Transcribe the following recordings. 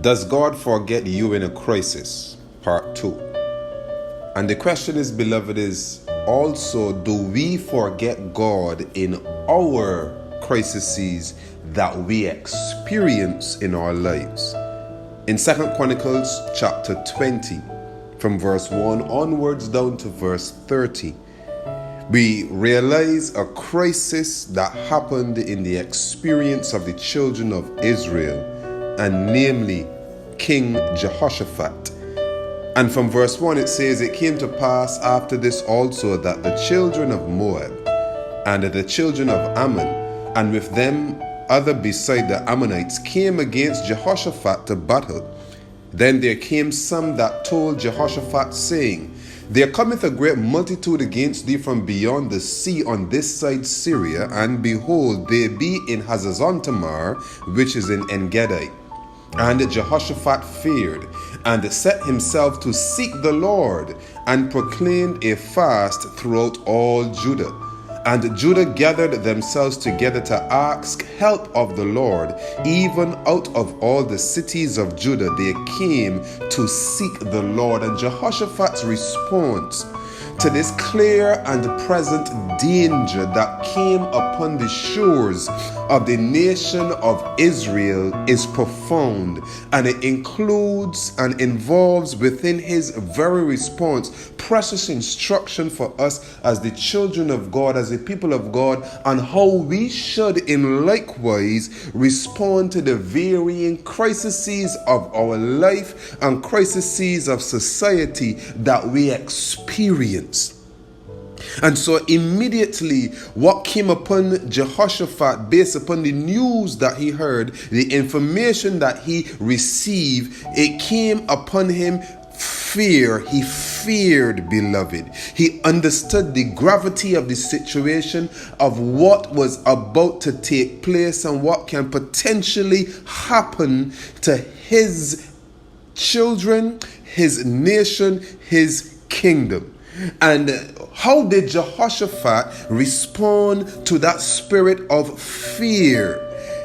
Does God forget you in a crisis? Part 2. And the question is, beloved, is also, do we forget God in our crises that we experience in our lives? In 2 Chronicles chapter 20, from verse 1 onwards down to verse 30, we realize a crisis that happened in the experience of the children of Israel, and namely King Jehoshaphat. And from verse 1 it says, "It came to pass after this also that the children of Moab and the children of Ammon, and with them other beside the Ammonites, came against Jehoshaphat to battle. Then there came some that told Jehoshaphat, saying, There cometh a great multitude against thee from beyond the sea on this side Syria, and behold, they be in Hazazontamar, which is in Engedi. And Jehoshaphat feared, and set himself to seek the Lord, and proclaimed a fast throughout all Judah. And Judah gathered themselves together to ask help of the Lord. Even out of all the cities of Judah they came to seek the Lord." And Jehoshaphat's response to this clear and present danger that came upon the shores of the nation of Israel is profound, and it includes and involves within his very response precious instruction for us as the children of God, as the people of God, on how we should in likewise respond to the varying crises of our life and crises of society that we experience. And so immediately what came upon Jehoshaphat, based upon the news that he heard, the information that he received, it came upon him fear. He feared, beloved. He understood the gravity of the situation, of what was about to take place and what can potentially happen to his children, his nation, his kingdom. And how did Jehoshaphat respond to that spirit of fear?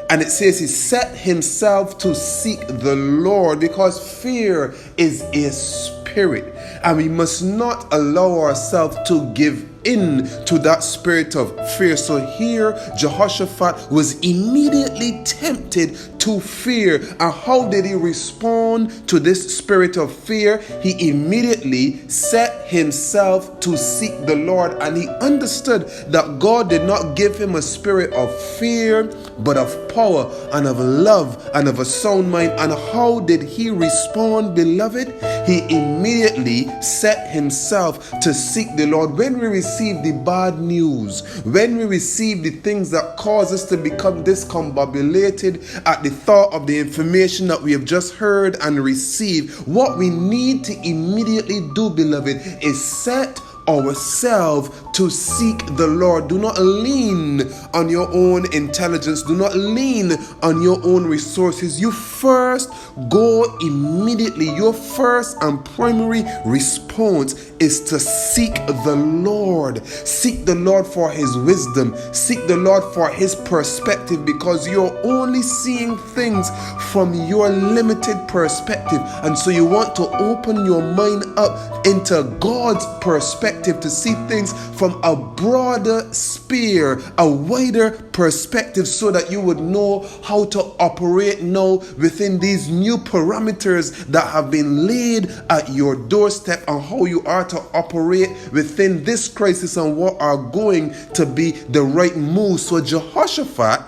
And it says he set himself to seek the Lord, because fear is a spirit, and we must not allow ourselves to give in to that spirit of fear. So here Jehoshaphat was immediately tempted to fear. And how did he respond to this spirit of fear? He immediately set himself to seek the Lord, and he understood that God did not give him a spirit of fear, but of power and of love and of a sound mind. And how did he respond, beloved? He immediately set himself to seek the Lord. When we receive the bad news, when we receive the things that cause us to become discombobulated at the thought of the information that we have just heard and received, what we need to immediately do, beloved, is set ourselves to seek the Lord. Do not lean on your own intelligence. Do not lean on your own resources. You first go immediately. Your first and primary response is to seek the Lord. Seek the Lord for his wisdom. Seek the Lord for his perspective, because you're only seeing things from your limited perspective. And so you want to open your mind up into God's perspective, to see things from a broader sphere, a wider perspective, so that you would know how to operate now within these new parameters that have been laid at your doorstep, and how you are to operate within this crisis and what are going to be the right moves. So Jehoshaphat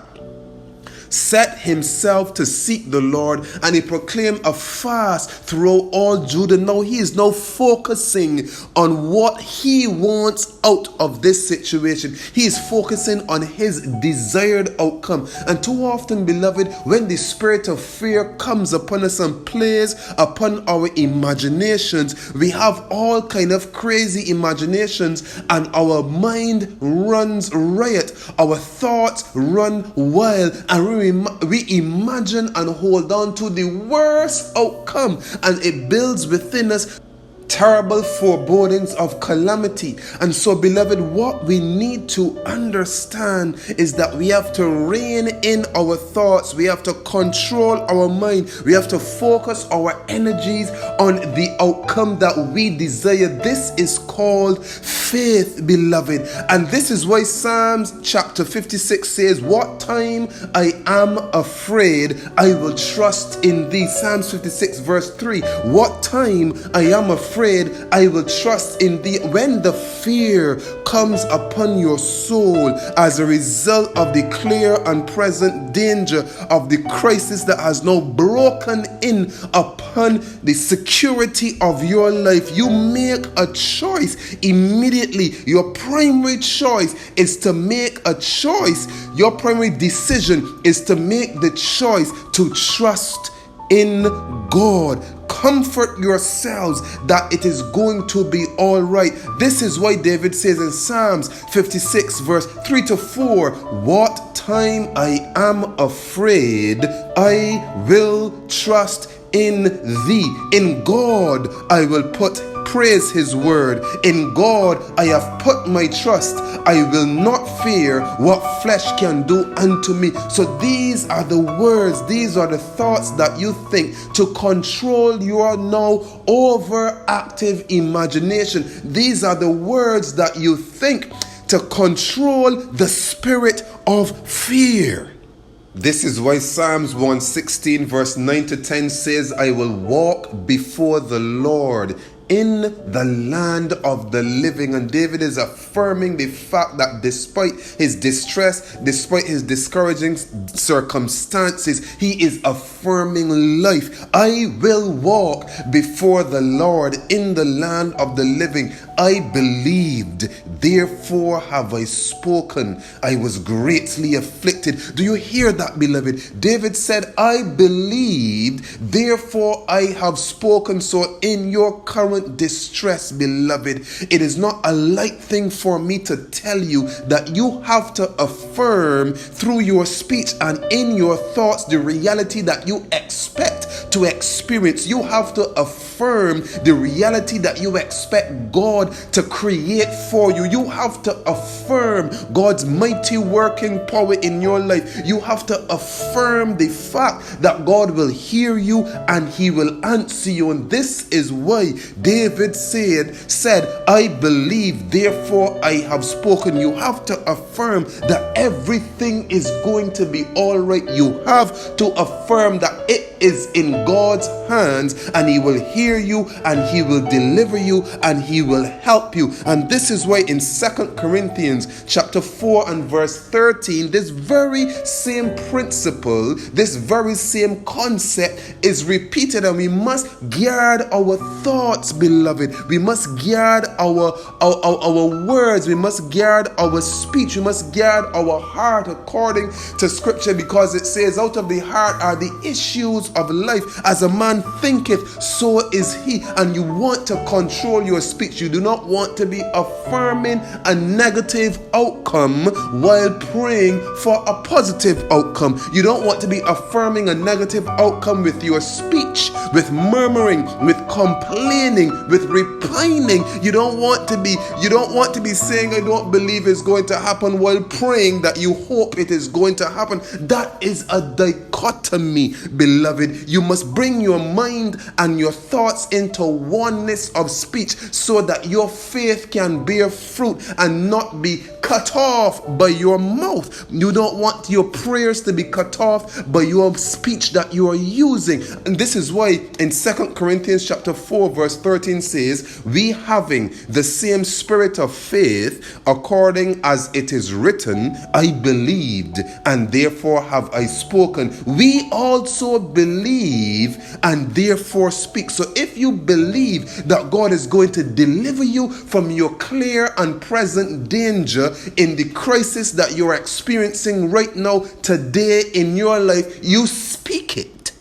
set himself to seek the Lord, and he proclaimed a fast throughout all Judah. Now he is now focusing on what he wants out of this situation. He is focusing on his desired outcome. And too often, beloved, when the spirit of fear comes upon us and plays upon our imaginations, we have all kind of crazy imaginations, and our mind runs riot. Our thoughts run wild, and we imagine and hold on to the worst outcome, and it builds within us terrible forebodings of calamity. And so, beloved, what we need to understand is that we have to rein in our thoughts. We have to control our mind. We have to focus our energies on the outcome that we desire. This is called faith, beloved. And this is why Psalms chapter 56 says, what time I am afraid, I will trust in thee. Psalms 56 verse 3. What time I am afraid, I will trust in thee. When the fear comes upon your soul as a result of the clear and present danger of the crisis that has now broken in upon the security of your life, you make a choice immediately. Your primary choice is to make a choice. Your primary decision is to make the choice to trust in God. Comfort yourselves that it is going to be all right. This is why David says in Psalms 56 verse 3 to 4, what time I am afraid, I will trust in thee. In God I will praise his word. In God I have put my trust. I will not fear what flesh can do unto me. So these are the words, these are the thoughts that you think to control your now overactive imagination. These are the words that you think to control the spirit of fear. This is why Psalms 116 verse 9 to 10 says, I will walk before the Lord in the land of the living. And David is affirming the fact that despite his distress, despite his discouraging circumstances, he is affirming life. I will walk before the Lord in the land of the living. I believed, therefore have I spoken. I was greatly afflicted. Do you hear that, beloved? David said, I believed, therefore I have spoken. So in your current distress, beloved, it is not a light thing for me to tell you that you have to affirm through your speech and in your thoughts the reality that you expect to experience. You have to affirm the reality that you expect God to create for you. You have to affirm God's mighty working power in your life. You have to affirm the fact that God will hear you and he will answer you. And this is why David said, I believe, therefore I have spoken. You have to affirm that everything is going to be all right. You have to affirm that it is in God's hands and he will hear you and he will deliver you and he will help you. And this is why in 2 Corinthians chapter 4 and verse 13, this very same principle, this very same concept is repeated, and we must guard our thoughts, beloved. We must guard our words. We must guard our speech. We must guard our heart according to scripture, because it says out of the heart are the issues of life. As a man thinketh, so is he. And you want to control your speech. You do not want to be affirming a negative outcome while praying for a positive outcome. You don't want to be affirming a negative outcome with your speech, with murmuring, with complaining, with repining. You don't want to be saying I don't believe it's going to happen while praying that you hope it is going to happen. That is a dichotomy, beloved. You must bring your mind and your thoughts into oneness of speech so that your faith can bear fruit and not be cut off by your mouth. You don't want your prayers to be cut off by your speech that you are using. And this is why in 2 Corinthians chapter 4 verse 13 says, we having the same spirit of faith, according as it is written, I believed and therefore have I spoken. We also believe and therefore speak. So if you believe that God is going to deliver you from your clear and present danger in the crisis that you're experiencing right now, today in your life, you speak it.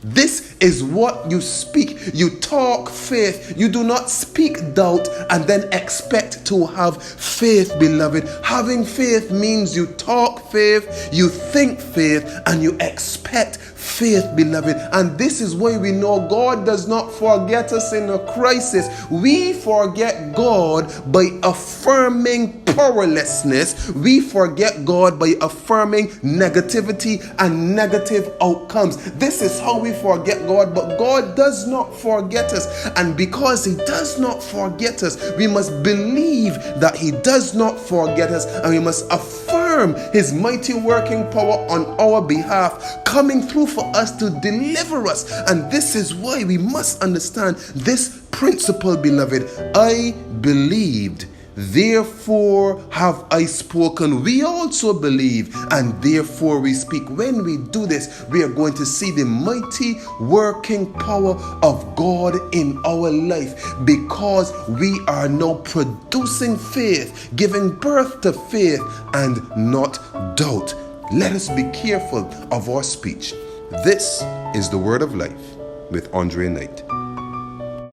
This is what you speak. You talk faith. You do not speak doubt and then expect to have faith, beloved. Having faith means you talk faith, you think faith, and you expect faith, beloved. And this is why we know God does not forget us in a crisis. We forget God by affirming powerlessness. We forget God by affirming negativity and negative outcomes. This is how we forget God, but God does not forget us. And because He does not forget us, we must believe that He does not forget us, and we must affirm His mighty working power on our behalf, coming through for us to deliver us. And this is why we must understand this principle, beloved. I believed, therefore have I spoken. We also believe, and therefore we speak. When we do this, we are going to see the mighty working power of God in our life, because we are now producing faith, giving birth to faith and not doubt. Let us be careful of our speech. This is the Word of Life with Andre Knight.